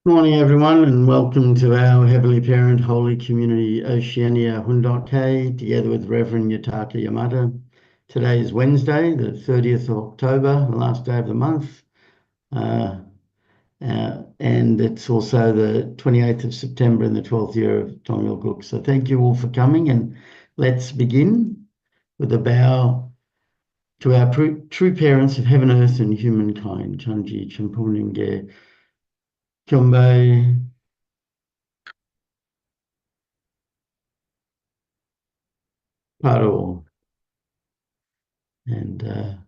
Good morning, everyone, and welcome to our Heavenly Parent Holy Community Oceania Hundoke, together with Reverend Yutaka Yamada. Today is Wednesday, the 30th of October, the last day of the month, and it's also the 28th of September in the 12th year of Tongil Guk. So thank you all for coming, and let's begin with a bow to our true parents of heaven, earth, and humankind. Chanji, Champuninge, Kyombe, Paro. And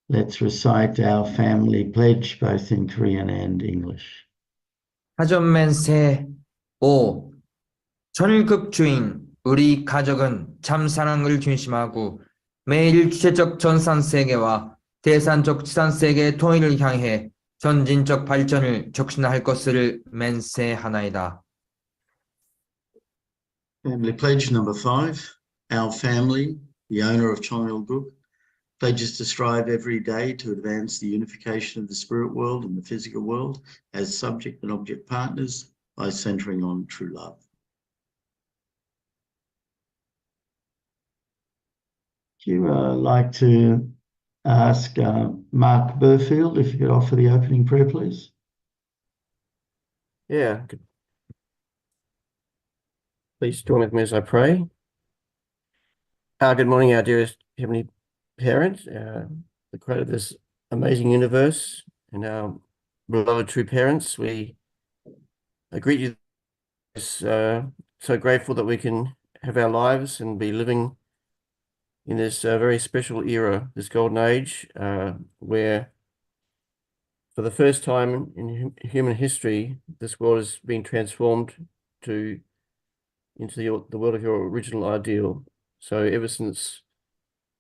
let's recite our family pledge both in Korean and English. 하전맨세 5. 전일급 주인 우리 가족은 참 사랑을 중심하고 매일 주체적 전산세계와 대산적 지산세계의 통일을 향해 전진적 발전을 촉진할 것을 맹세하나이다. Family pledge number 5. Our family, the owner of Chongyol-guk, pledges to strive every day to advance the unification of the spirit world and the physical world as subject and object partners by centering on true love. Would you like to ask Mark Burfield if you could offer the opening prayer, please? Yeah. Please join with me as I pray. Good morning, our dearest Heavenly Parent, the creator of this amazing universe, and our beloved true parents. We greet you. So grateful that we can have our lives and be living in this very special era, this golden age, where for the first time in human history, this world has been transformed into the world of your original ideal. So ever since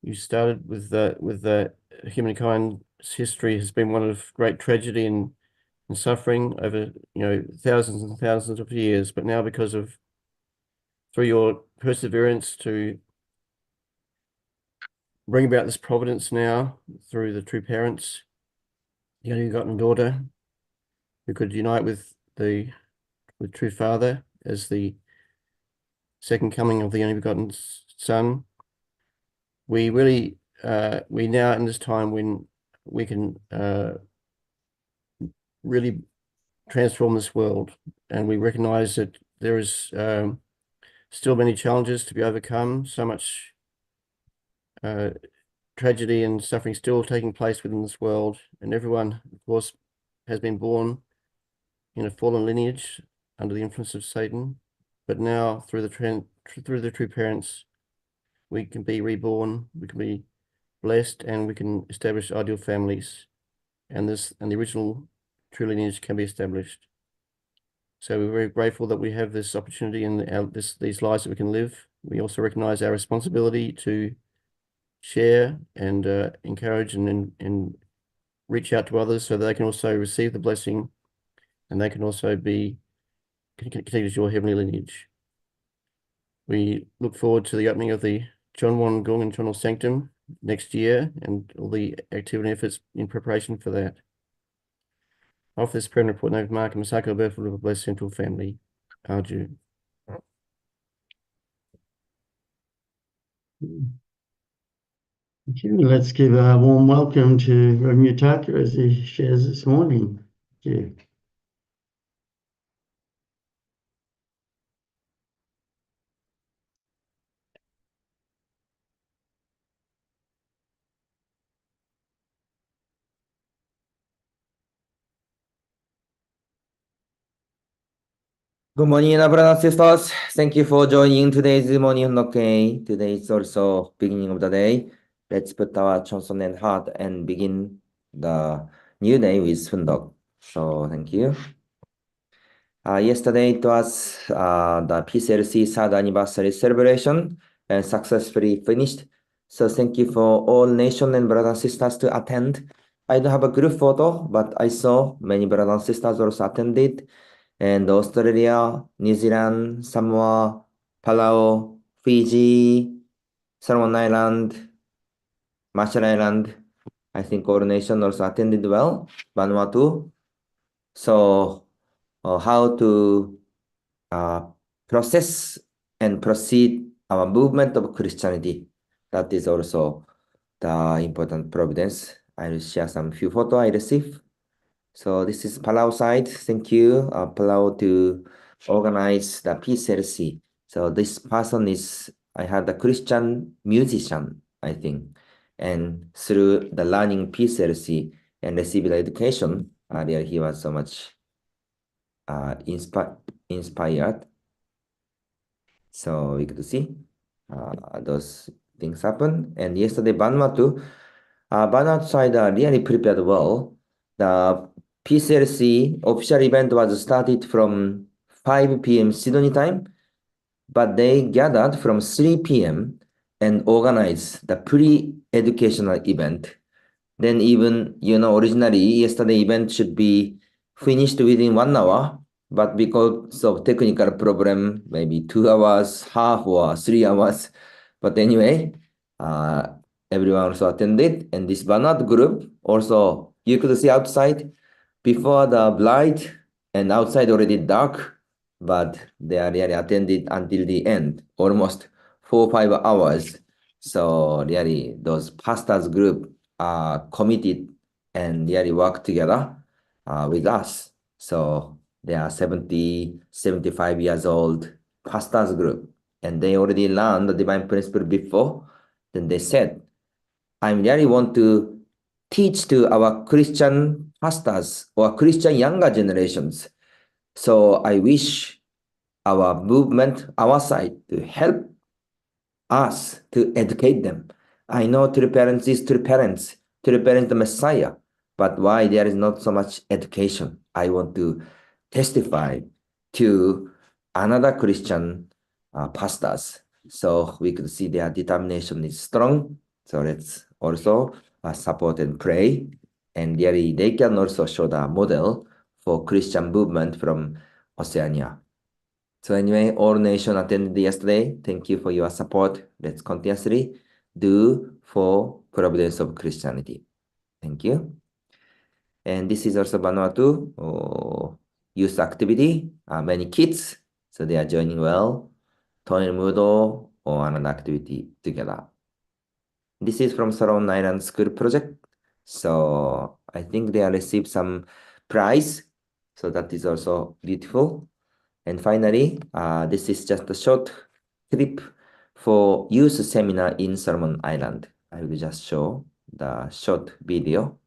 you started with the humankind's history has been one of great tragedy and suffering over thousands and thousands of years. But now, through your perseverance to bring about this providence now through the true parents, the only begotten daughter, who could unite with true Father as the second coming of the only begotten Son. We really, we now in this time when we can really transform this world, and we recognize that there is still many challenges to be overcome, so much tragedy and suffering still taking place within this world, and everyone, of course, has been born in a fallen lineage under the influence of Satan. But now, through the true parents, we can be reborn, we can be blessed, and we can establish ideal families, and the original true lineage can be established. So we're very grateful that we have this opportunity and these lives that we can live. We also recognize our responsibility to share and encourage and reach out to others so that they can also receive the blessing, and they can also be connected to your heavenly lineage. We look forward to the opening of the Chonwon Gung and Chonwon Sanctum next year and all the activity and efforts in preparation for that. I offer this prayer and report in the name of Mark and Masako Berthold of a blessed central family. Arju. Thank you. Let's give a warm welcome to Rev Yutaka as he shares this morning. Thank you. Good morning, brothers and sisters. Thank you for joining today's morning Hundoke. Today is also beginning of the day. Let's put our Johnson and heart and begin the new day with Hundok. So thank you. Yesterday it was the PCLC third anniversary celebration and successfully finished. So thank you for all nation and brothers and sisters to attend. I don't have a group photo, but I saw many brothers and sisters also attended. And Australia, New Zealand, Samoa, Palau, Fiji, Solomon Island, Marshall Island, I think all nations also attended well, Vanuatu. So how to process and proceed our movement of Christianity. That is also the important providence. I will share some few photos I received. So this is Palau side. Thank you, Palau, to organize the PCLC. So this person is, I had a Christian musician, I think. And through the learning PCLC and receiving education, earlier he was so much inspired. So we could see those things happen. And yesterday, Vanuatu side really prepared well. The PCLC official event was started from 5 p.m. Sydney time, but they gathered from 3 p.m. and organized the pre-educational event. Then even, originally yesterday event should be finished within 1 hour, but because of technical problem, maybe 2 hours, half or 3 hours. But anyway, everyone also attended, and this Banat group also, you could see outside before the light and outside already dark, but they are really attended until the end, almost 4 or 5 hours. So really those pastors group are committed and really work together with us. So they are 70, 75 years old pastors group, and they already learned the divine principle before. Then they said, I really want to teach to our Christian pastors or Christian younger generations. So I wish our movement, our side, to help us to educate them. I know true parents is true parents the Messiah, but why there is not so much education? I want to testify to another Christian pastors. So we could see their determination is strong. So let's also support and pray. And really, they can also show the model for Christian movement from Oceania. So anyway, all nation attended yesterday. Thank you for your support. Let's continuously do for providence of Christianity. Thank you. And this is also Vanuatu youth activity. Many kids, so they are joining well. Tony Mudo or another activity together. This is from Solomon Island School project. So I think they have received some prize. So that is also beautiful. And finally, this is just a short clip for youth seminar in Solomon Island. I will just show the short video.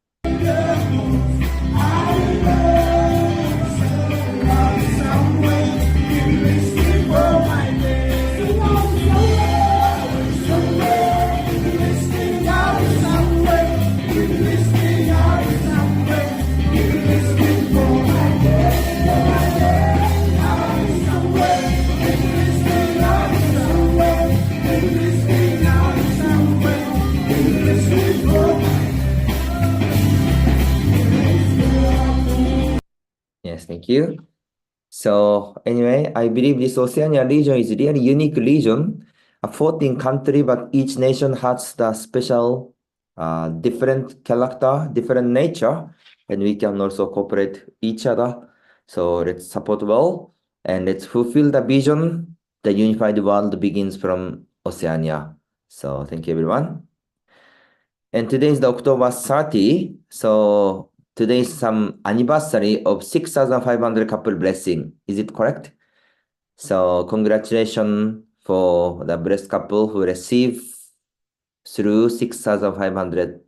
Yes, thank you. So anyway, I believe this Oceania region is really unique region, a 14 country, but each nation has the special, different character, different nature, and we can also cooperate each other. So let's support well, and let's fulfill the vision. The unified world begins from Oceania. So thank you, everyone. And today is the October 30. So today is some anniversary of 6,500 couple blessing. Is it correct? So congratulations for the blessed couple who receive through 6,500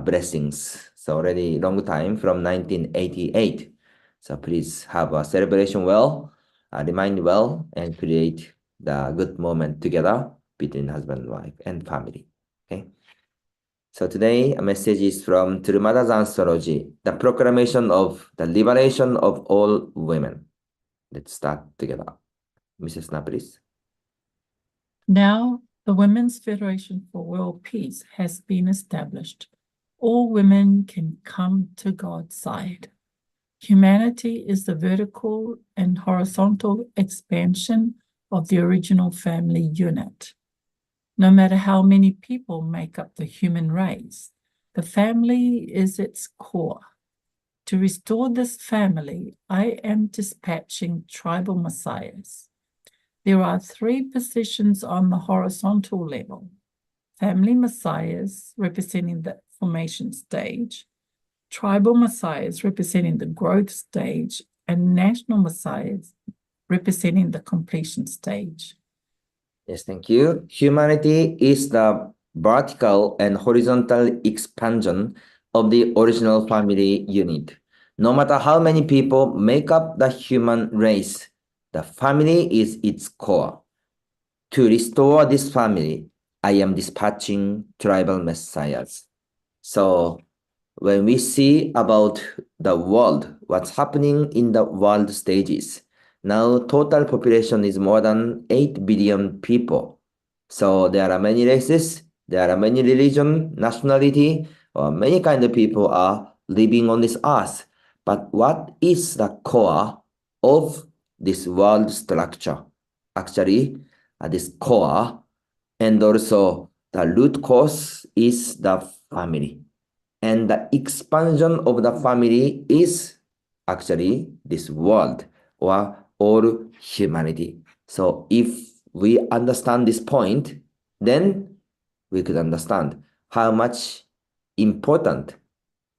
blessings. So already long time from 1988. So please have a celebration well, remind well, and create the good moment together between husband and wife and family. Okay. So today, a message is from Turumada's Anthology, the proclamation of the liberation of all women. Let's start together. Mrs. Na, please. Now, the Women's Federation for World Peace has been established. All women can come to God's side. Humanity is the vertical and horizontal expansion of the original family unit. No matter how many people make up the human race, the family is its core. To restore this family, I am dispatching tribal messiahs. There are 3 positions on the horizontal level: family messiahs representing the formation stage, tribal messiahs representing the growth stage, and national messiahs representing the completion stage. Yes, thank you. Humanity is the vertical and horizontal expansion of the original family unit. No matter how many people make up the human race, the family is its core. To restore this family, I am dispatching tribal messiahs. So when we see about the world, what's happening in the world stages, now total population is more than 8 billion people. So there are many races, there are many religion, nationality, or many kind of people are living on this earth. But what is the core of this world structure? Actually, this core and also the root cause is the family. And the expansion of the family is actually this world or all humanity. So if we understand this point, then we could understand how much important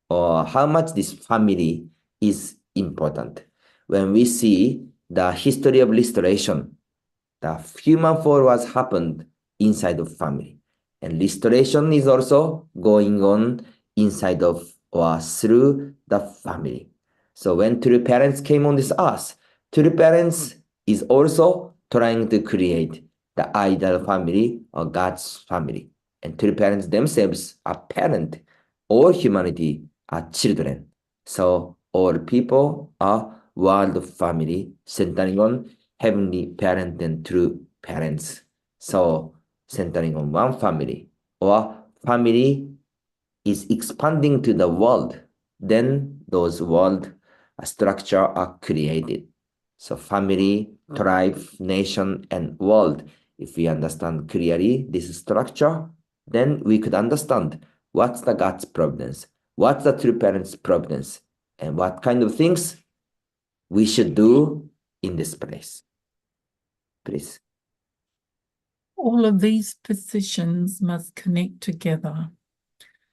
or how much this family is important. When we see the history of restoration, the human fall was happened inside of family. And restoration is also going on inside of or through the family. So when true parents came on this earth, true parents is also trying to create the ideal family or God's family. And true parents themselves are parent. All humanity are children. So all people are world family centering on heavenly parent and true parents. So centering on one family or family is expanding to the world, then those world structure are created. So family, tribe, nation, and world. If we understand clearly this structure, then we could understand what's the God's providence, what's the true parents' providence, and what kind of things we should do in this place. Please. All of these positions must connect together.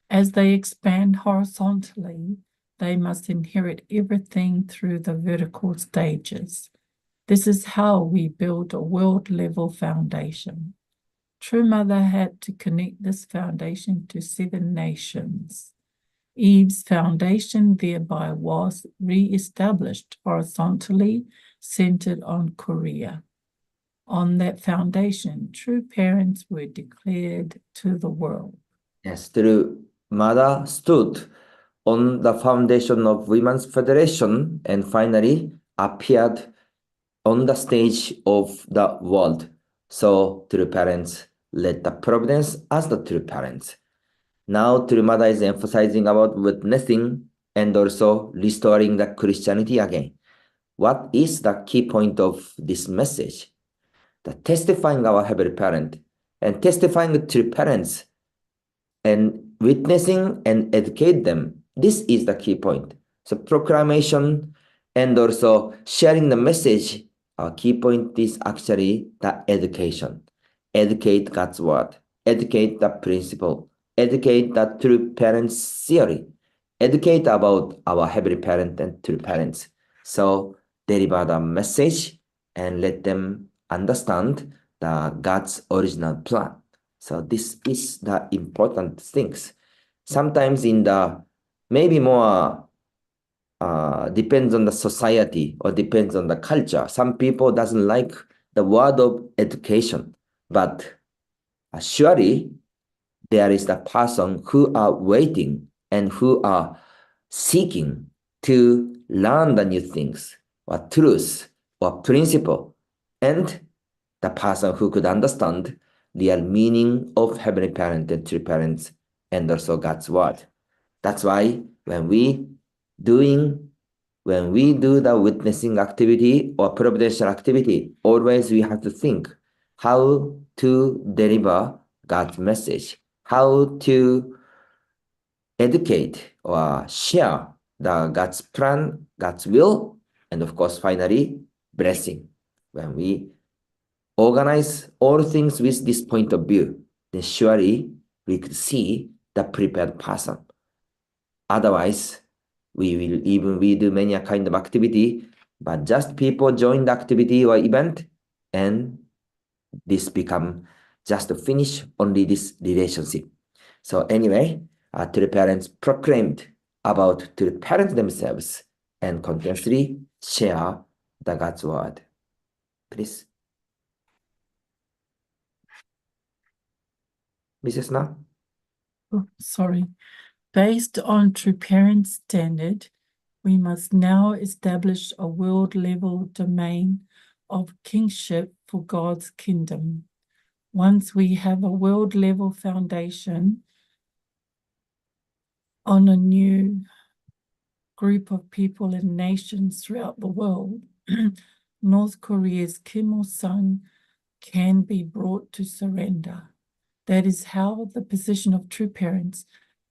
As they expand horizontally, they must inherit everything through the vertical stages. This is how we build a world-level foundation. True Mother had to connect this foundation to 7 nations. Eve's foundation thereby was re-established horizontally, centered on Korea. On that foundation, true parents were declared to the world. Yes, true Mother stood on the foundation of Women's Federation and finally appeared on the stage of the world. So true parents led the providence as the true parents. Now true Mother is emphasizing about witnessing and also restoring the Christianity again. What is the key point of this message? The testifying our heavenly parent and testifying to parents and witnessing and educate them. This is the key point. So proclamation and also sharing the message, our key point is actually the education. Educate God's word, educate the principle, educate the true parents theory, educate about our heavenly parent and true parents. So deliver the message and let them understand the God's original plan. So this is the important things. Sometimes in the maybe more depends on the society or depends on the culture. Some people doesn't like the word of education, but surely there is the person who are waiting and who are seeking to learn the new things or truth or principle, and the person who could understand real meaning of heavenly parent and true parents and also God's word. That's why when we do the witnessing activity or providential activity, always we have to think how to deliver God's message, how to educate or share the God's plan, God's will, and of course, finally, blessing. When we organize all things with this point of view, then surely we could see the prepared person. Otherwise, we do many kind of activity, but just people join the activity or event, and this become just to finish only this relationship. So anyway, to the parents proclaimed about to the parents themselves and continuously share the God's word. Please. Mrs. Na? Oh, sorry. Based on true parent standard, we must now establish a world-level domain of kingship for God's kingdom. Once we have a world-level foundation on a new group of people and nations throughout the world, North Korea's Kim Il-sung can be brought to surrender. That is how the position of true parents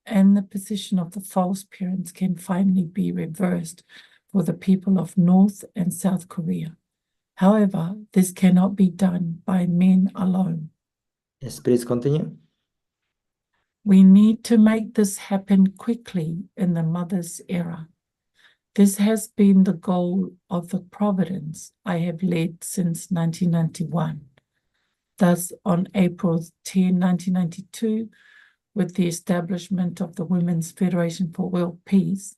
and the position of the false parents can finally be reversed for the people of North and South Korea. However, this cannot be done by men alone. Yes, please continue. We need to make this happen quickly in the mother's era. This has been the goal of the providence I have led since 1991. Thus, on April 10, 1992, with the establishment of the Women's Federation for World Peace,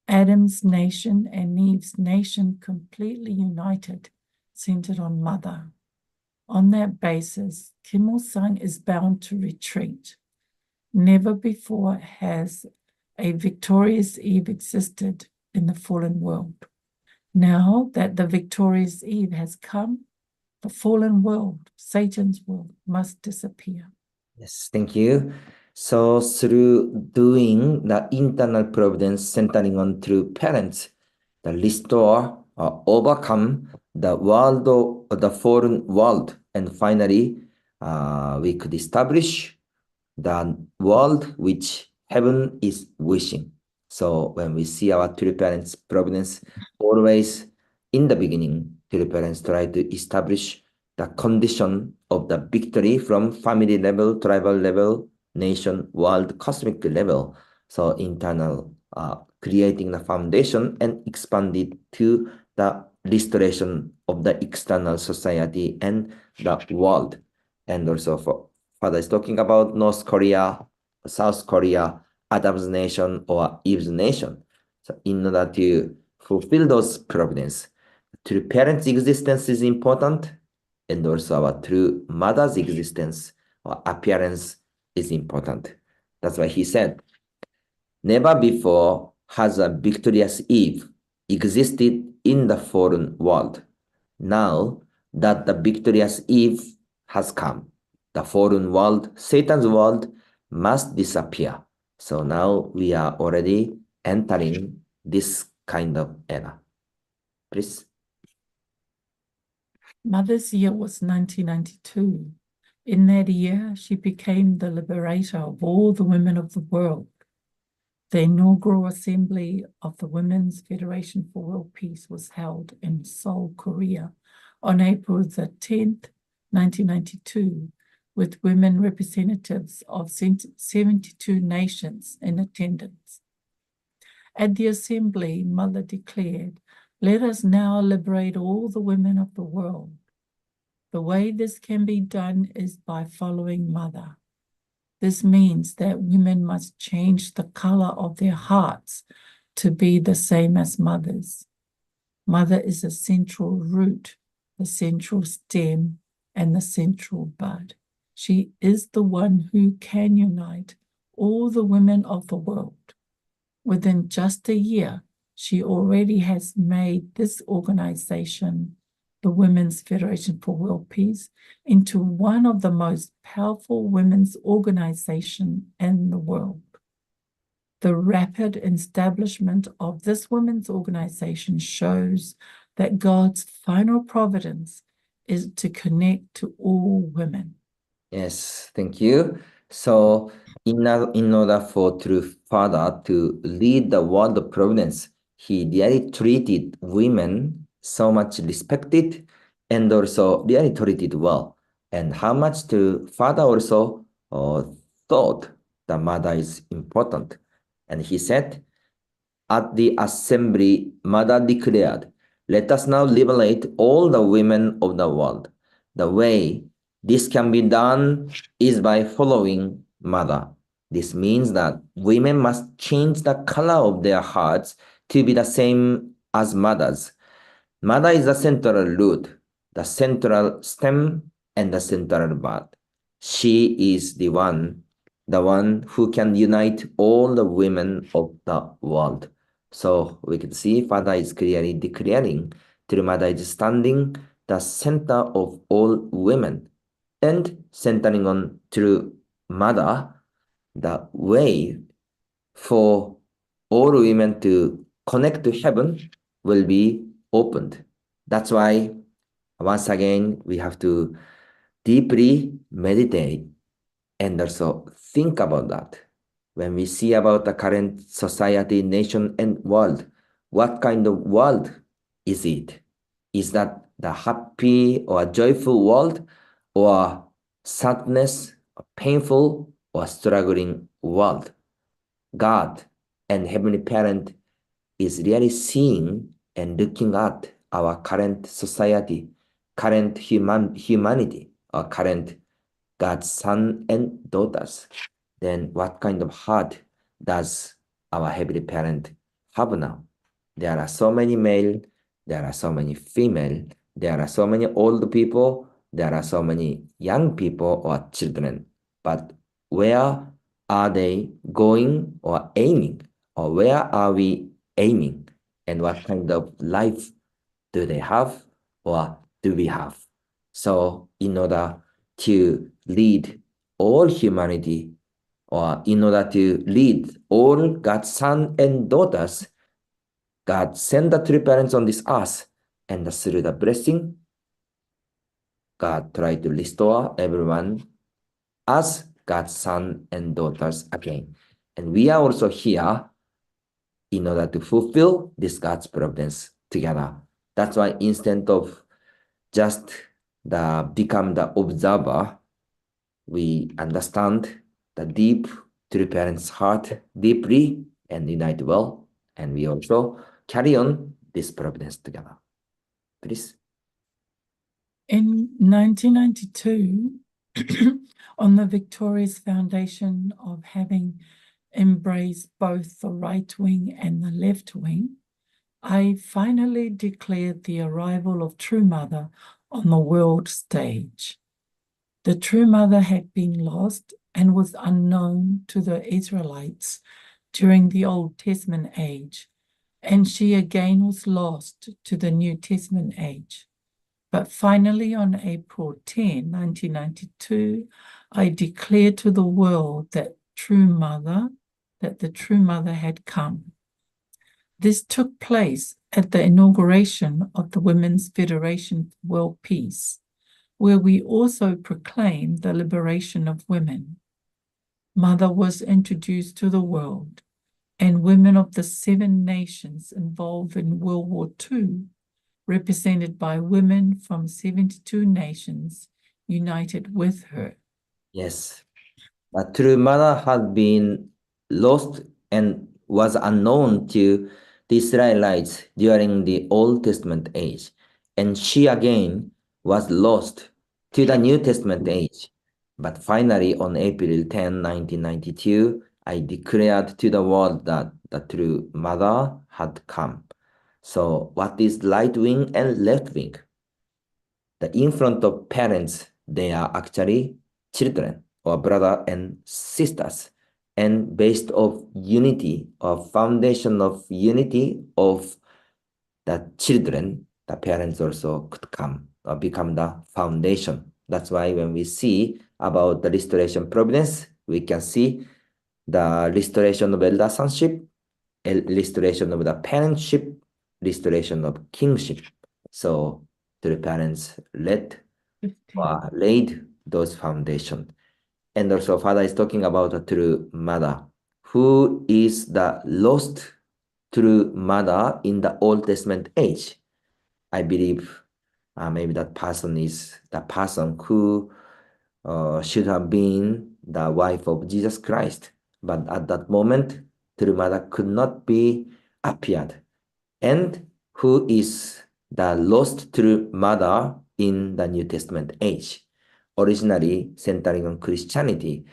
Adam's nation and Eve's nation completely united, centered on mother. On that basis, Kim Il-sung is bound to retreat. Never before has a victorious Eve existed in the fallen world. Now that the victorious Eve has come, the fallen world, Satan's world, must disappear. Yes, thank you. So through doing the internal providence centering on true parents, the restore or overcome the world of the fallen world, and finally we could establish the world which heaven is wishing. So when we see our true parents' providence, always in the beginning, true parents try to establish the condition of the victory from family level, tribal level, nation, world, cosmic level. So internal, creating the foundation and expand it to the restoration of the external society and the world. And also for Father is talking about North Korea, South Korea, Adam's nation, or Eve's nation. So in order to fulfill those providence, true parents' existence is important, and also our true mother's existence or appearance is important. That's why he said, never before has a victorious Eve existed in the fallen world. Now that the victorious Eve has come, the fallen world, Satan's world, must disappear. So now we are already entering this kind of era. Please. Mother's year was 1992. In that year, she became the liberator of all the women of the world. The inaugural assembly of the Women's Federation for World Peace was held in Seoul, Korea, on April the 10th, 1992, with women representatives of 72 nations in attendance. At the assembly, Mother declared, "Let us now liberate all the women of the world. The way this can be done is by following Mother. This means that women must change the color of their hearts to be the same as Mother's. Mother is the central root, the central stem, and the central bud. She is the one who can unite all the women of the world. Within just a year, she already has made this organization, the Women's Federation for World Peace, into one of the most powerful women's organizations in the world. The rapid establishment of this women's organization shows that God's final providence is to connect to all women." Yes, thank you. So in order for true father to lead the world of providence, he really treated women so much respected and also really treated well. And how much to father also thought the mother is important. And he said, at the assembly, mother declared, "Let us now liberate all the women of the world. The way this can be done is by following mother." This means that women must change the color of their hearts to be the same as mothers. Mother is the central root, the central stem, and the central bud. She is the one who can unite all the women of the world. So we can see Father is clearly declaring True Mother is standing the center of all women and centering on True Mother, the way for all women to connect to heaven will be opened. That's why, once again, we have to deeply meditate and also think about that. When we see about the current society, nation, and world, what kind of world is it? Is that the happy or joyful world, or sadness, or painful, or struggling world? God and Heavenly Parent is really seeing and looking at our current society, current humanity, or current God's son and daughters. Then what kind of heart does our Heavenly Parent have now? There are so many male, there are so many female, there are so many old people, there are so many young people or children. But where are they going or aiming? Or where are we aiming? And what kind of life do they have or do we have? So in order to lead all humanity, or in order to lead all God's sons and daughters, God sent the true parents on this earth, and through the blessing, God tried to restore everyone as God's sons and daughters again. And we are also here in order to fulfill this God's providence together. That's why instead of just become the observer, we understand the deep true parents' heart deeply and unite well, and we also carry on this providence together. Please. In 1992, on the victorious foundation of having embraced both the right wing and the left wing, I finally declared the arrival of True Mother on the world stage. The True Mother had been lost and was unknown to the Israelites during the Old Testament age, and she again was lost to the New Testament age. But finally, on April 10, 1992, I declared to the world that the True Mother had come. This took place at the inauguration of the Women's Federation for World Peace, where we also proclaimed the liberation of women. Mother was introduced to the world, and women of the 7 nations involved in World War II, represented by women from 72 nations, united with her. Yes. The True Mother had been lost and was unknown to the Israelites during the Old Testament age, and she again was lost to the New Testament age. But finally, on April 10, 1992, I declared to the world that the True Mother had come. So what is right wing and left wing? In front of parents, they are actually children or brother and sisters. And based of unity or foundation of unity of the children, the parents also could come or become the foundation. That's why when we see about the restoration providence, we can see the restoration of elder sonship, restoration of the parentship, restoration of kingship. So the parents laid those foundations. And also Father is talking about a true mother. Who is the lost true mother in the Old Testament age? I believe maybe that person is the person who should have been the wife of Jesus Christ. But at that moment, true mother could not be appeared. And who is the lost true mother in the New Testament age? Originally centering on Christianity,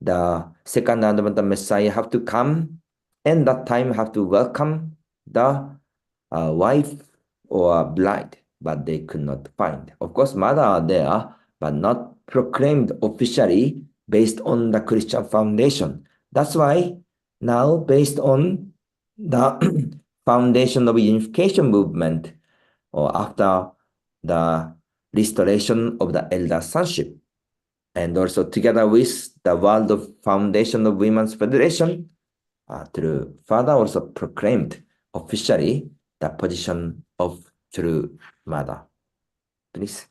the second advent Messiah have to come, and that time have to welcome the wife or bride, but they could not find. Of course, mother are there, but not proclaimed officially based on the Christian foundation. That's why now, based on the foundation of unification movement, or after the restoration of the elder sonship, and also together with the world of foundation of Women's Federation, through Father also proclaimed officially the position of true mother. Please.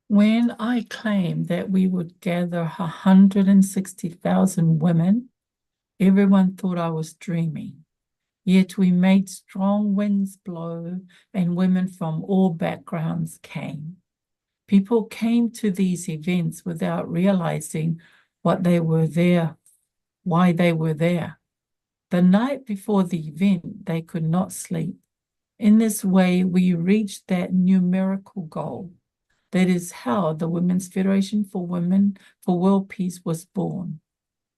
When I claimed that we would gather 160,000 women, everyone thought I was dreaming. Yet we made strong winds blow, and women from all backgrounds came. People came to these events without realizing why they were there. The night before the event, they could not sleep. In this way, we reached that numerical goal. That is how the Women's Federation for World Peace was born.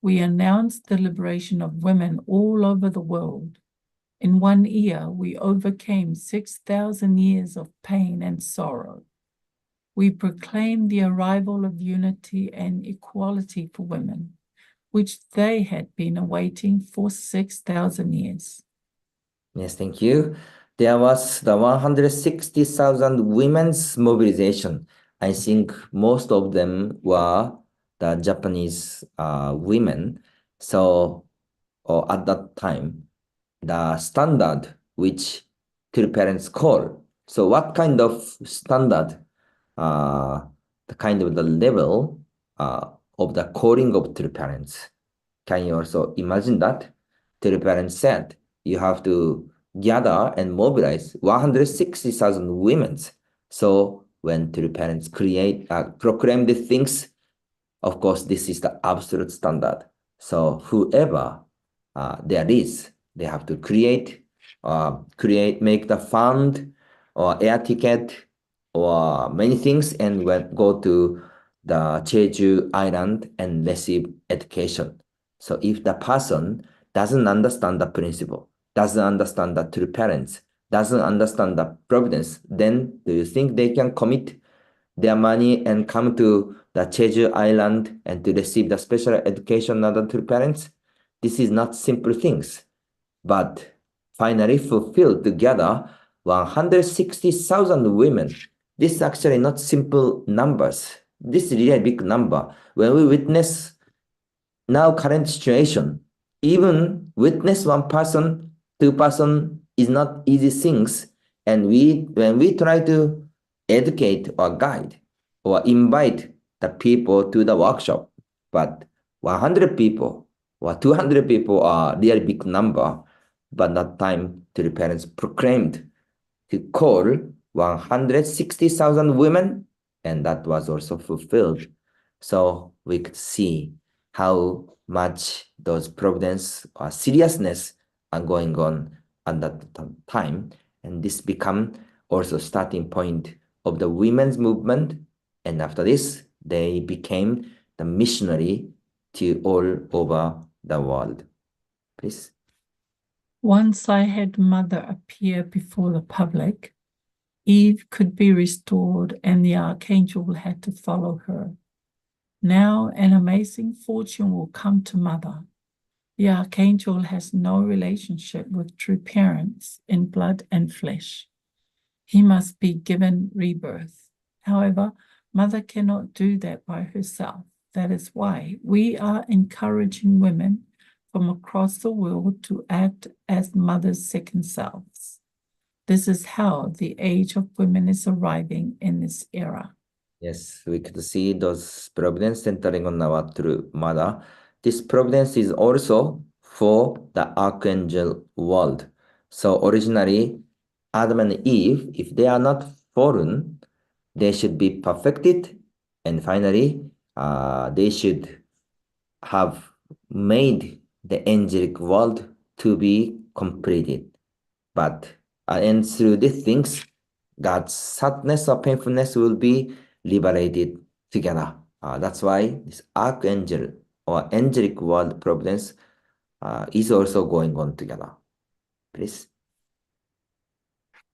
We announced the liberation of women all over the world. In 1 year, we overcame 6,000 years of pain and sorrow. We proclaimed the arrival of unity and equality for women, which they had been awaiting for 6,000 years. Yes, thank you. There was the 160,000 women's mobilization. I think most of them were the Japanese women. So at that time, the standard which true parents call. So what kind of standard, the kind of the level of the calling of true parents? Can you also imagine that? True parents said, you have to gather and mobilize 160,000 women. So when true parents proclaim these things, of course, this is the absolute standard. So whoever there is, they have to make the fund or air ticket or many things, and go to the Jeju Island and receive education. So if the person doesn't understand the principle, doesn't understand the true parents, doesn't understand the providence, then do you think they can commit their money and come to the Jeju Island and to receive the special education of the true parents? This is not simple things, but finally fulfilled together 160,000 women. This is actually not simple numbers. This is really a big number. When we witness now current situation, even witness one person, two person is not easy things. And when we try to educate or guide or invite the people to the workshop, but 100 people or 200 people are really big number. But that time, the parents proclaimed to call 160,000 women, and that was also fulfilled. So we could see how much those providence or seriousness are going on at that time. And this become also starting point of the women's movement. And after this, they became the missionary to all over the world. Please. Once I had Mother appear before the public, Eve could be restored and the archangel had to follow her. Now an amazing fortune will come to Mother. The archangel has no relationship with true parents in blood and flesh. He must be given rebirth. However, Mother cannot do that by herself. That is why we are encouraging women from across the world to act as Mother's second selves. This is how the age of women is arriving in this era. Yes, we could see those providence centering on our true mother. This providence is also for the archangel world. So originally, Adam and Eve, if they are not fallen, they should be perfected, and finally, they should have made the angelic world to be completed. But and through these things, God's sadness or painfulness will be liberated together. That's why this archangel or angelic world providence is also going on together. Please.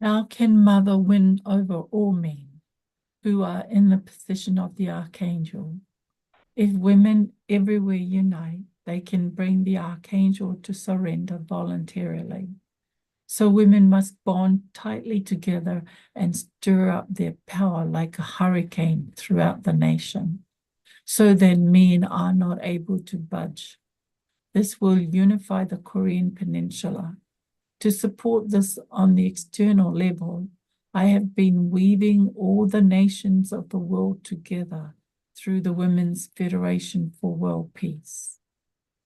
How can Mother win over all men who are in the position of the archangel? If women everywhere unite, they can bring the archangel to surrender voluntarily. So women must bond tightly together and stir up their power like a hurricane throughout the nation, so that men are not able to budge. This will unify the Korean Peninsula. To support this on the external level, I have been weaving all the nations of the world together through the Women's Federation for World Peace.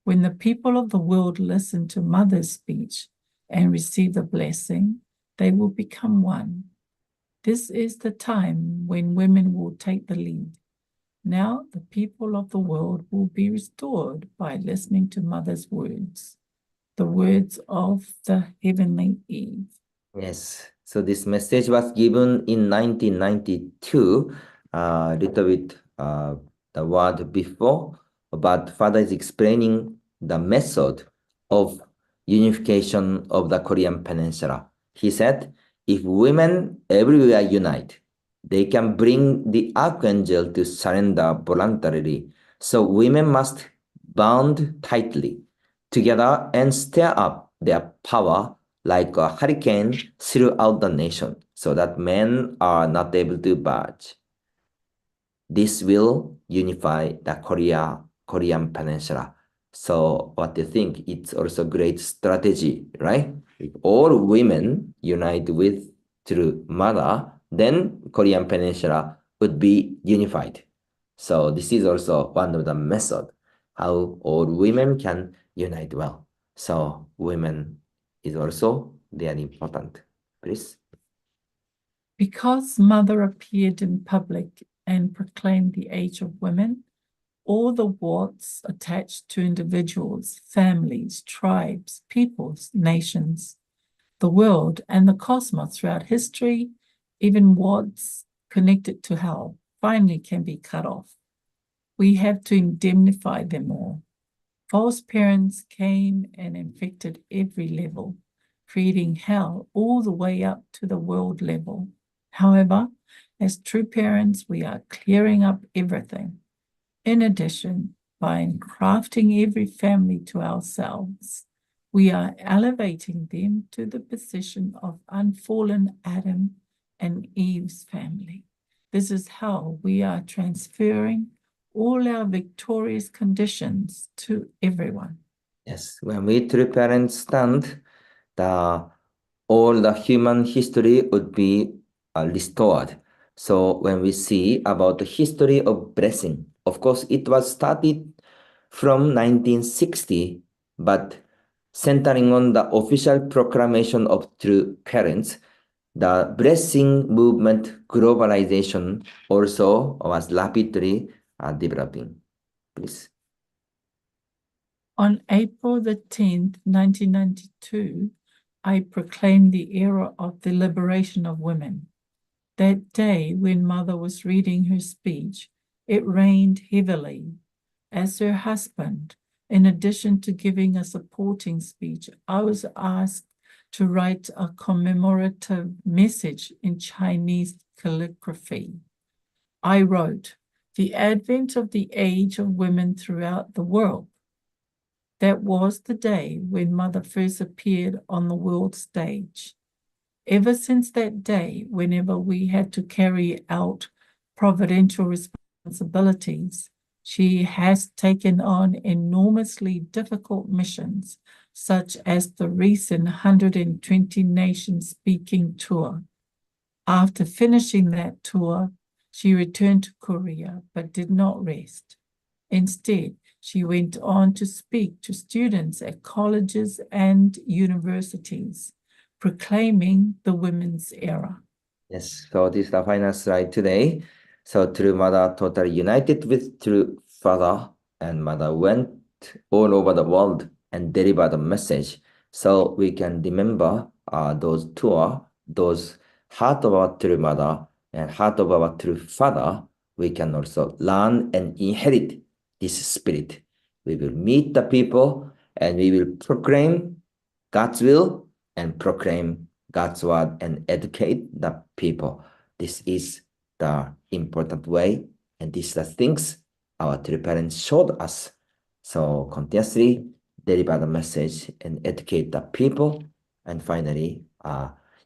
When the people of the world listen to Mother's speech and receive the blessing, they will become one. This is the time when women will take the lead. Now the people of the world will be restored by listening to Mother's words, the words of the heavenly Eve. Yes. So this message was given in 1992, little bit the word before, but Father is explaining the method of unification of the Korean Peninsula. He said, if women everywhere unite, they can bring the archangel to surrender voluntarily. So women must bond tightly together and stir up their power like a hurricane throughout the nation, so that men are not able to budge. This will unify the Korean Peninsula. So what do you think? It's also a great strategy, right? If all women unite with through Mother, then Korean Peninsula would be unified. So this is also one of the methods how all women can unite well. So women is also very important. Please. Because Mother appeared in public and proclaimed the age of women, all the warts attached to individuals, families, tribes, peoples, nations, the world, and the cosmos throughout history, even warts connected to hell, finally can be cut off. We have to indemnify them all. False parents came and infected every level, creating hell all the way up to the world level. However, as true parents, we are clearing up everything. In addition, by crafting every family to ourselves, we are elevating them to the position of unfallen Adam and Eve's family. This is how we are transferring all our victorious conditions to everyone. Yes, when we true parents stand, all the human history would be restored. So when we see about the history of blessing, of course, it was started from 1960, but centering on the official proclamation of true parents, the blessing movement globalization also was rapidly developing. Please. On April the 10th, 1992, I proclaimed the era of the liberation of women. That day, when Mother was reading her speech, it rained heavily. As her husband, in addition to giving a supporting speech, I was asked to write a commemorative message in Chinese calligraphy. I wrote, "The advent of the age of women throughout the world." That was the day when Mother first appeared on the world stage. Ever since that day, whenever we had to carry out providential responsibilities, she has taken on enormously difficult missions, such as the recent 120 nation speaking tour. After finishing that tour, She returned to Korea, but did not rest. Instead, she went on to speak to students at colleges and universities, proclaiming the women's era. Yes, so this is the final slide today. So True Mother totally united with True Father, and Mother went all over the world and delivered the message. So we can remember those two, those heart of our True Mother and heart of our True Father. We can also learn and inherit this spirit. We will meet the people and we will proclaim God's will and proclaim God's word and educate the people. This is the important way, and these are the things our true parents showed us. So continuously deliver the message and educate the people, and finally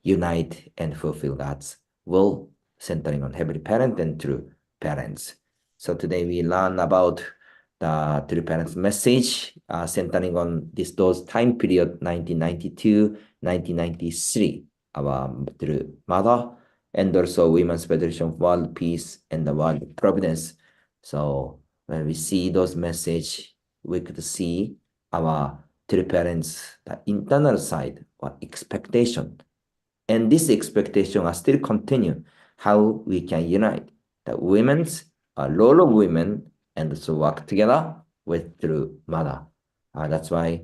unite and fulfill God's will, centering on heavenly parent and true parents. So today we learn about the true parents message, centering on those time period 1992, 1993, our true mother, and also Women's Federation for World Peace and the World Providence. So when we see those message, we could see our true parents, the internal side or expectation. And this expectation are still continue how we can unite the women's role of women and also work together with True Mother. That's why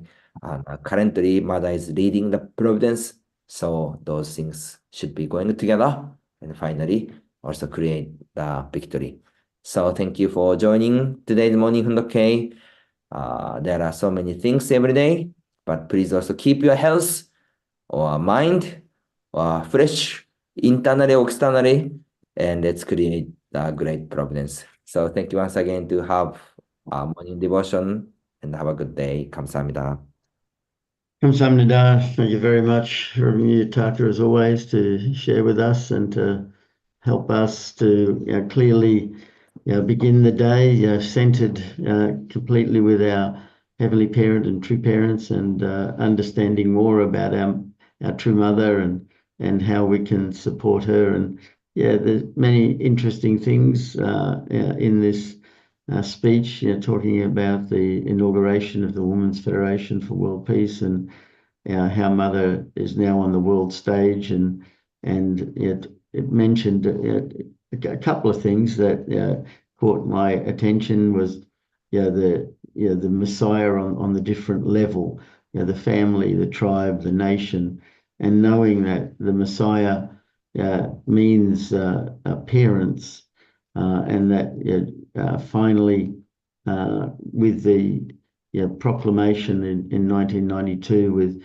currently Mother is leading the Providence. So those things should be going together and finally also create the victory. So thank you for joining today's morning Hundoke. There are so many things every day, but please also keep your health or mind or fresh internally or externally, and let's create a great providence. So thank you once again to have morning devotion and have a good day. 감사합니다. Kamsahamnida, thank you very much, Rev Yutaka, as always, to share with us and to help us to clearly begin the day centered completely with our Heavenly Parent and True Parents, and understanding more about our True Mother and how we can support her. And there's many interesting things in this speech, talking about the inauguration of the Women's Federation for World Peace, and how Mother is now on the world stage, and it mentioned a couple of things that caught my attention was the Messiah on the different level, the family, the tribe, the nation, and knowing that the Messiah means parents, and that finally with the proclamation in 1992 with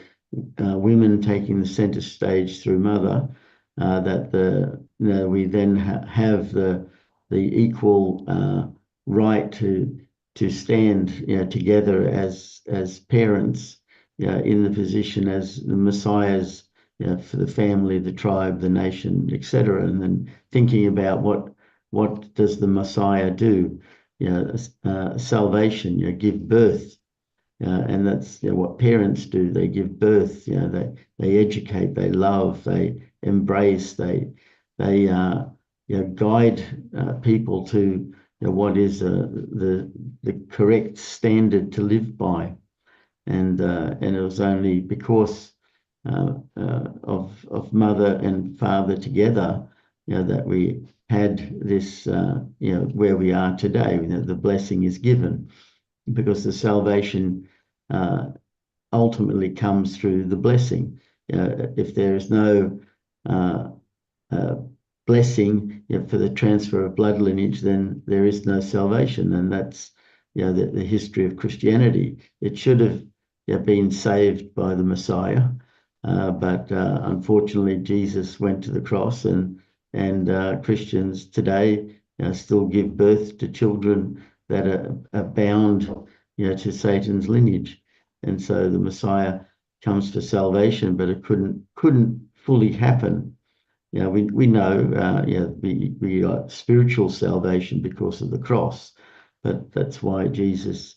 women taking the center stage through Mother, that we then have the equal right to stand together as parents in the position as the Messiahs for the family, the tribe, the nation, etc. And then thinking about what does the Messiah do? Salvation, give birth. And that's what parents do. They give birth. They educate. They love. They embrace. They guide people to what is the correct standard to live by. And it was only because of Mother and Father together, that we had this, where we are today. The blessing is given, because the salvation ultimately comes through the blessing. If there is no blessing for the transfer of blood lineage, then there is no salvation. And that's the history of Christianity. It should have been saved by the Messiah, but unfortunately Jesus went to the cross, and Christians today still give birth to children that are bound to Satan's lineage. And so the Messiah comes for salvation, but it couldn't fully happen. We know we got spiritual salvation because of the cross, but that's why Jesus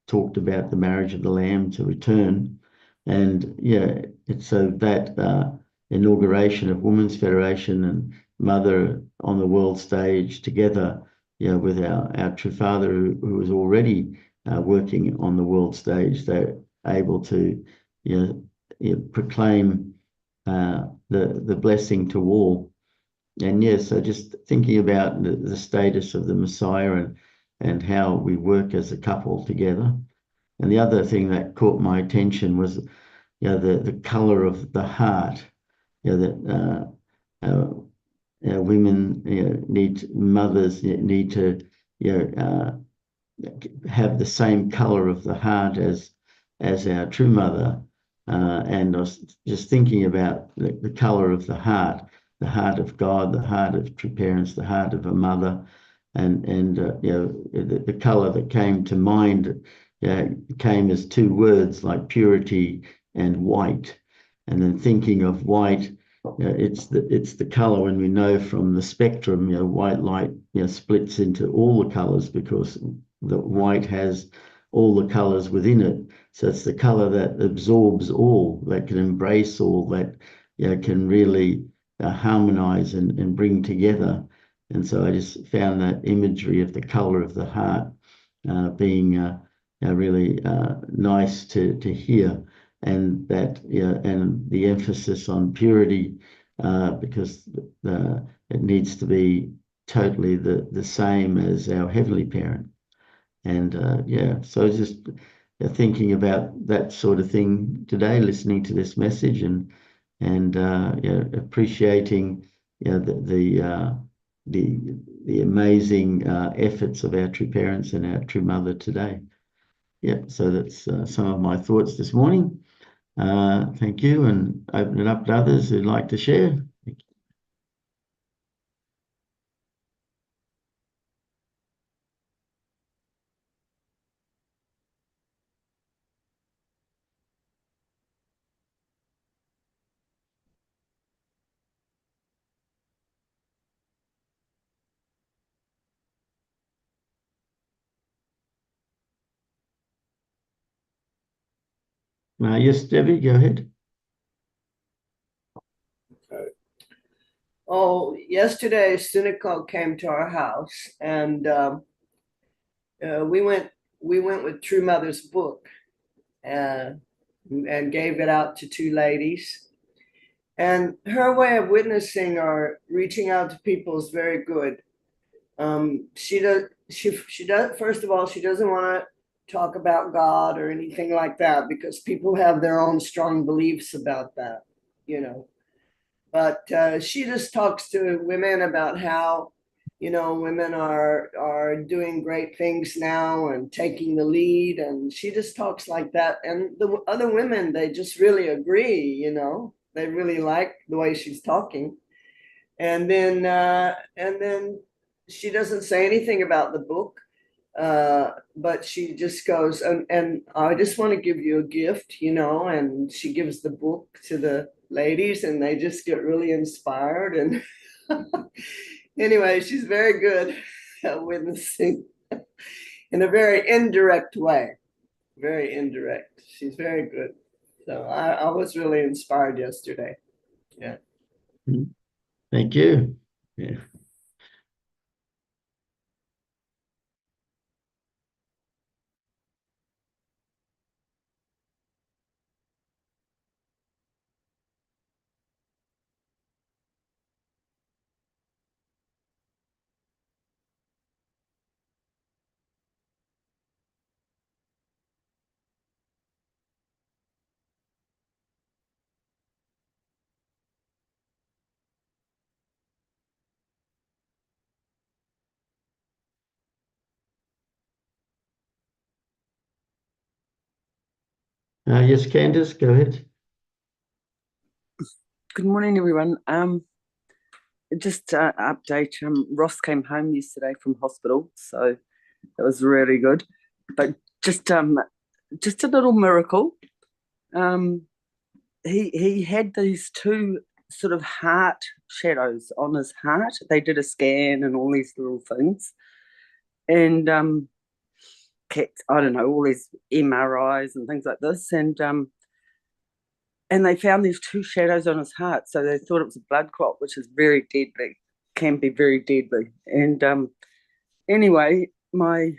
talked about the marriage of the Lamb to return. And it's so that inauguration of Women's Federation and mother on the world stage together, with our true father who was already working on the world stage. They're able to proclaim the blessing to all. And so just thinking about the status of the Messiah and how we work as a couple together. And the other thing that caught my attention was the color of the heart. That women mothers need to have the same color of the heart as our true mother. And I was just thinking about the color of the heart of God, the heart of true parents, the heart of a mother, and the color that came to mind came as two words like purity and white. And then thinking of white, it's the color, and we know from the spectrum, white light splits into all the colors because the white has all the colors within it. So it's the color that absorbs all, that can embrace all, that can really harmonize and bring together. And so I just found that imagery of the color of the heart being really nice to hear, and that and the emphasis on purity because it needs to be totally the same as our heavenly parent. And so just thinking about that sort of thing today, listening to this message, and appreciating the amazing efforts of our true parents and our true mother today. So that's some of my thoughts this morning. Thank you, and open it up to others who'd like to share. Yes, Debbie, go ahead. Oh, yesterday Sunico came to our house, and we went with True Mother's book and gave it out to two ladies. And her way of witnessing or reaching out to people is very good. She does first of all, she doesn't want to talk about God or anything like that because people have their own strong beliefs about that, But she just talks to women about how, women are doing great things now and taking the lead. And she just talks like that. And the other women, they just really agree, they really like the way she's talking. And then she doesn't say anything about the book. But she just goes, and I just want to give you a gift, and she gives the book to the ladies and they just get really inspired. And anyway, she's very good at witnessing in a very indirect way. Very indirect. She's very good. So I was really inspired yesterday. Yeah. Thank you. Yeah. Yes, Candice, go ahead. Good morning, everyone. Just update. Ross came home yesterday from hospital, so that was really good. But just a little miracle. He had these two sort of heart shadows on his heart. They did a scan and all these little things, and I don't know, all these MRIs and things like this, and they found these two shadows on his heart. So they thought it was a blood clot, which is very deadly. can be very deadly. And anyway, my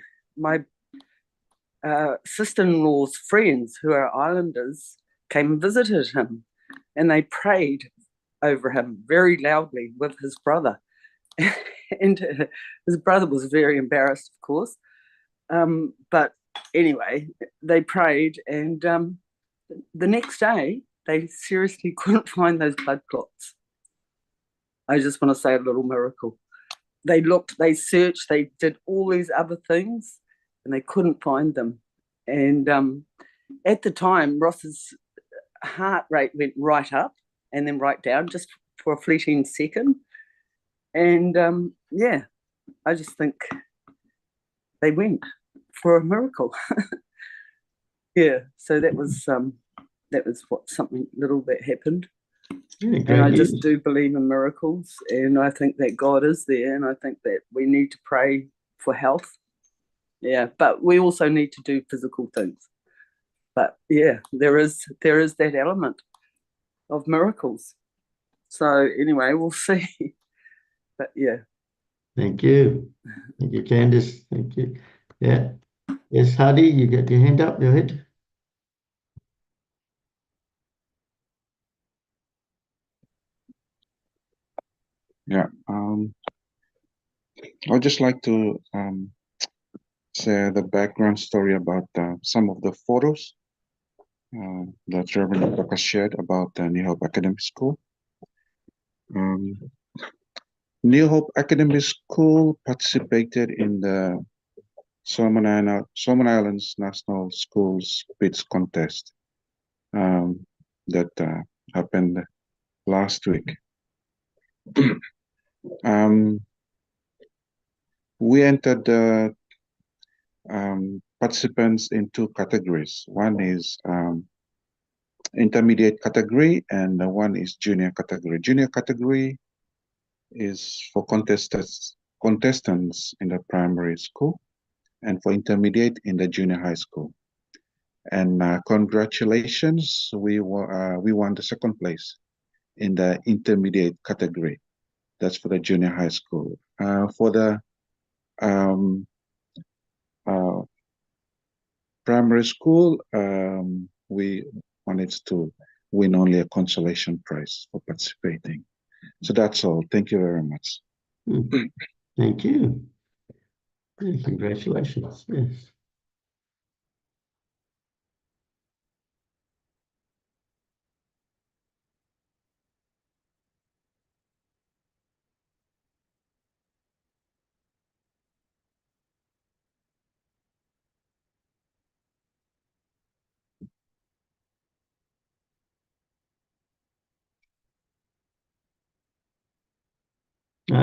sister-in-law's friends, who are islanders, came and visited him, and they prayed over him very loudly with his brother. And his brother was very embarrassed, of course. But anyway, they prayed, and the next day, they seriously couldn't find those blood clots. I just want to say a little miracle. They looked, they searched, they did all these other things, and they couldn't find them. And at the time, Ross's heart rate went right up and then right down just for a fleeting second. And yeah, I just think they went for a miracle. Yeah, so that was what something little that happened. Yeah, And I great just news. do believe in miracles, and I think that God is there, and I think that we need to pray for health. Yeah, but we also need to do physical things. But yeah, there is that element of miracles. So anyway, we'll see. But yeah. Thank you. Thank you, Candice. Thank you. Yeah. Yes, Hardy, you got your hand up, your head. Yeah, I'd just like to share the background story about some of the photos that Rev Yutaka shared about New Hope Academy School. New Hope Academy School participated in the Solomon Islands National Schools Quiz Contest that happened last week. We entered the participants in two categories. One is intermediate category, and one is junior category. Junior category is for contestants in the primary school, and for intermediate in the junior high school. And congratulations, we won the second place in the intermediate category. That's for the junior high school. For the primary school, we wanted to win only a consolation prize for participating. So that's all. Thank you very much. Thank you. Yeah, congratulations. Yes.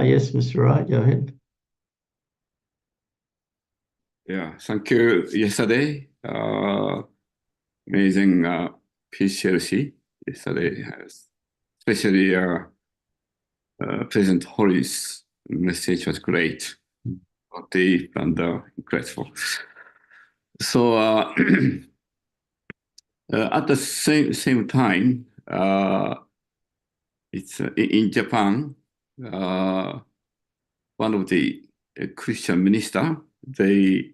Yes, Mr. Wright, go ahead. Yeah, thank you. Yesterday, amazing PCLC. Yesterday, especially President Holly's message was great, deep and incredible. So at the same time, it's in Japan. One of the Christian minister, they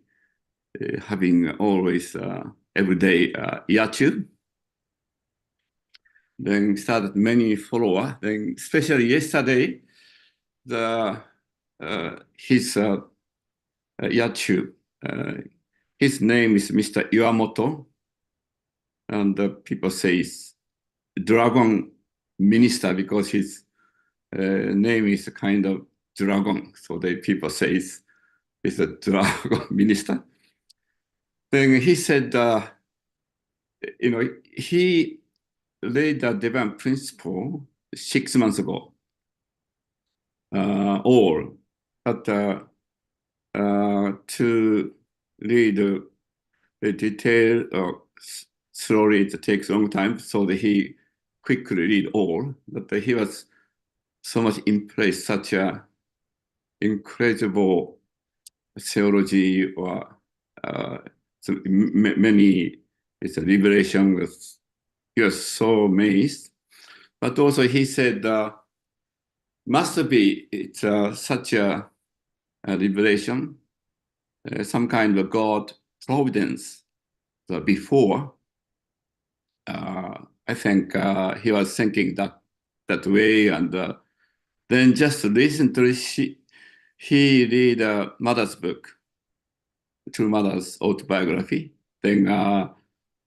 having always everyday yachu. Then started many followers. Then especially yesterday, his yachu, his name is Mr. Iwamoto, and people say dragon minister because his name is a kind of dragon. So people say it's a dragon minister. Then he said, he laid the divine principle 6 months ago. But to read the detail slowly, it takes a long time, so that he quickly read all. But he was so much impressed, such a incredible theology or so many, it's a liberation. He was so amazed. But also he said must be it's such a revelation, some kind of God providence before. I think he was thinking that way, and then just recently he read mother's book, True Mother's autobiography. Then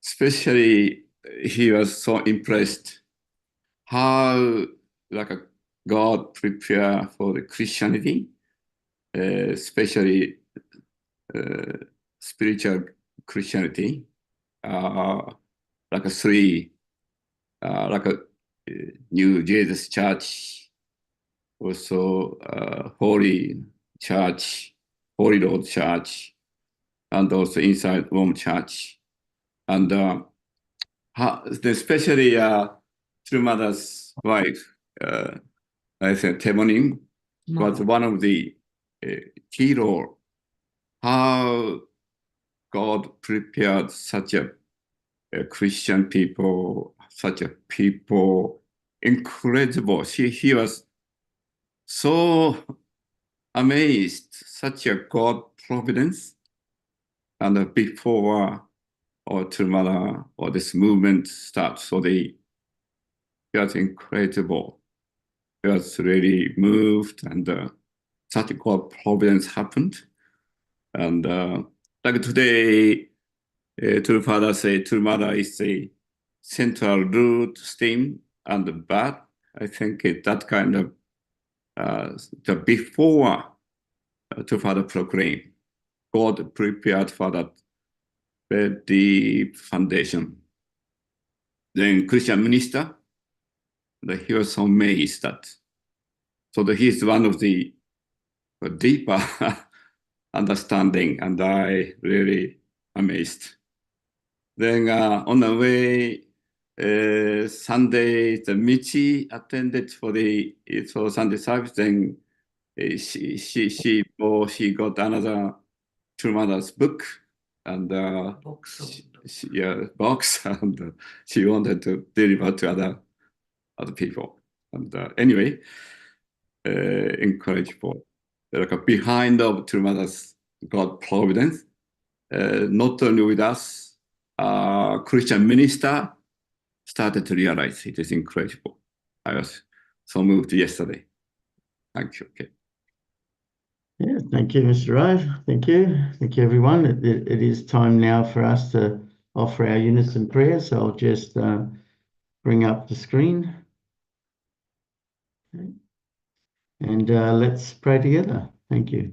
especially he was so impressed how like a God prepare for the Christianity, especially spiritual Christianity, like a three, like a New Jesus Church, also Holy Church, Holy Lord Church, and also inside Rome Church, and especially True Mother's wife, I think Temonim was one of the key role. How God prepared such a Christian people, such a people, incredible. He was so amazed, such a God providence. And before or True or this movement starts, so it was incredible. It was really moved, and such a God providence happened. And like today, True Father say True Mother is a central root theme and but I think that kind of the before True Father proclaimed, God prepared for that very deep foundation. Then Christian minister, he was so amazed that he is one of the deeper understanding, and I really amazed. Then on the way, Sunday, the Michi attended for Sunday service. Then she got another True Mother's book and box, and she wanted to deliver to other people. And anyway, encouragable. Like behind of True Mother's God providence, not only with us, Christian minister started to realize it is incredible. I was so moved yesterday. Thank you. Okay. Yeah, thank you, Mr. Rev. Thank you. Thank you, everyone. It is time now for us to offer our unison prayer. So I'll just bring up the screen. Okay. And let's pray together. Thank you.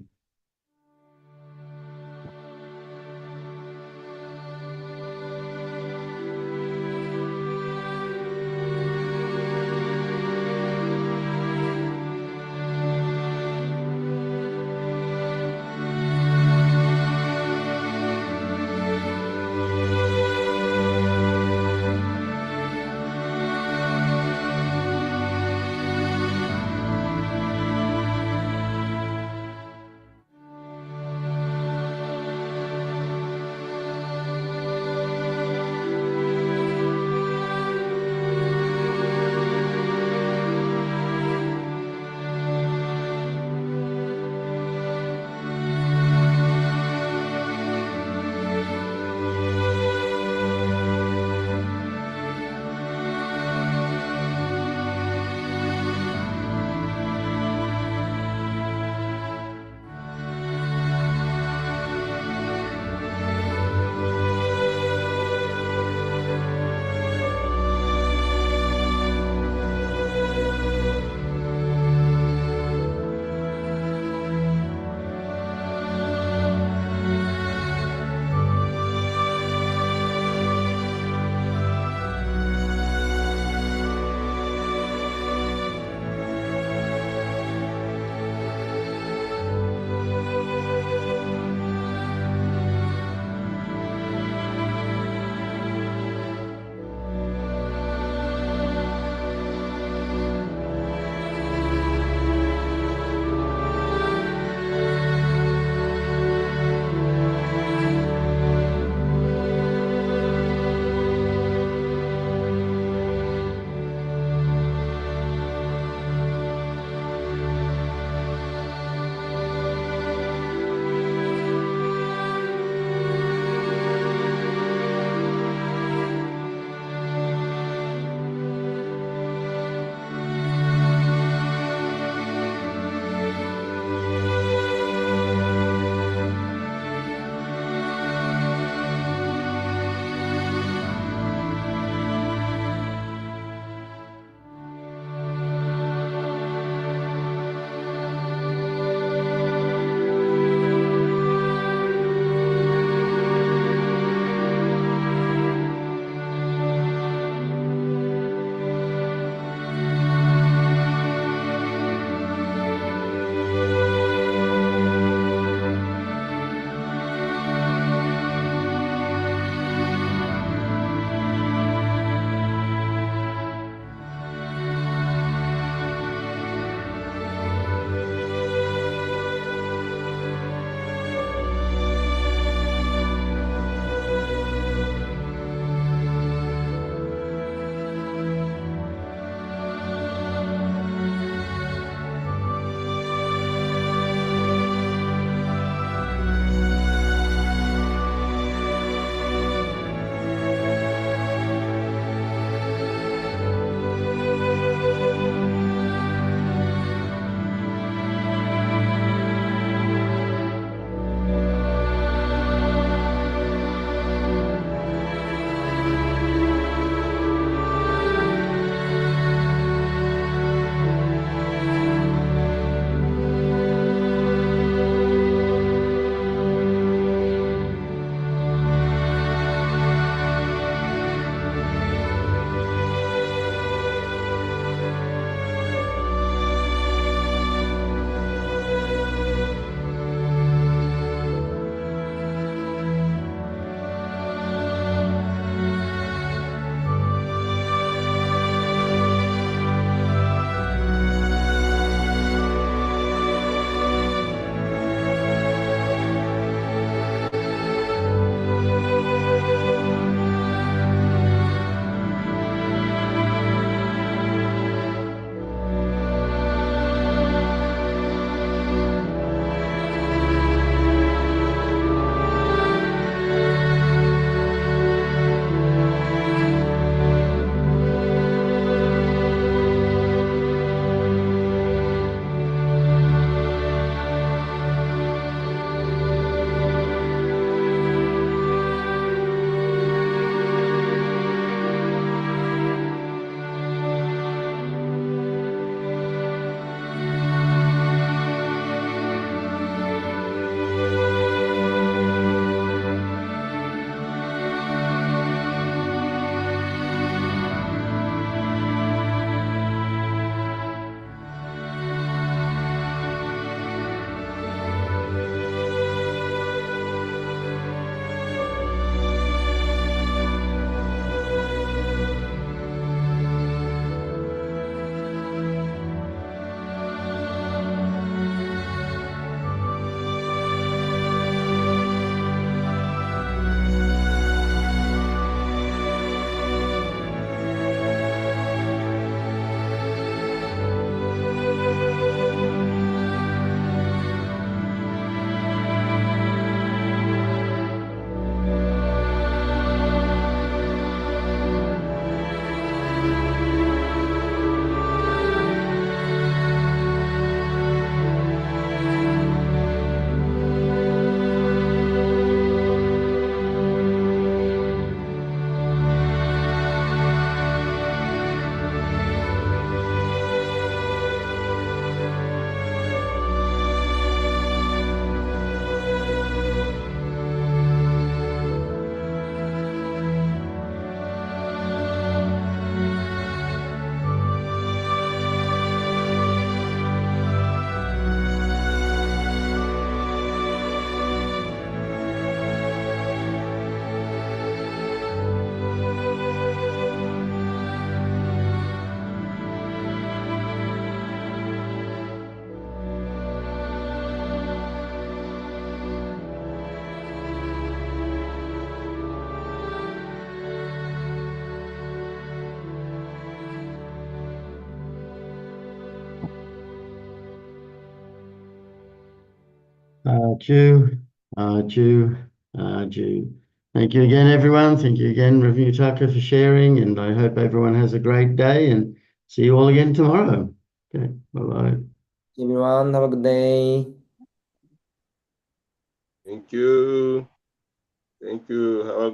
Ju, Ju, Ju. Thank you again, everyone. Thank you again, Rev Yutaka, for sharing, and I hope everyone has a great day and see you all again tomorrow. Okay, bye-bye. Everyone, have a good day. Thank you. Thank you. Have a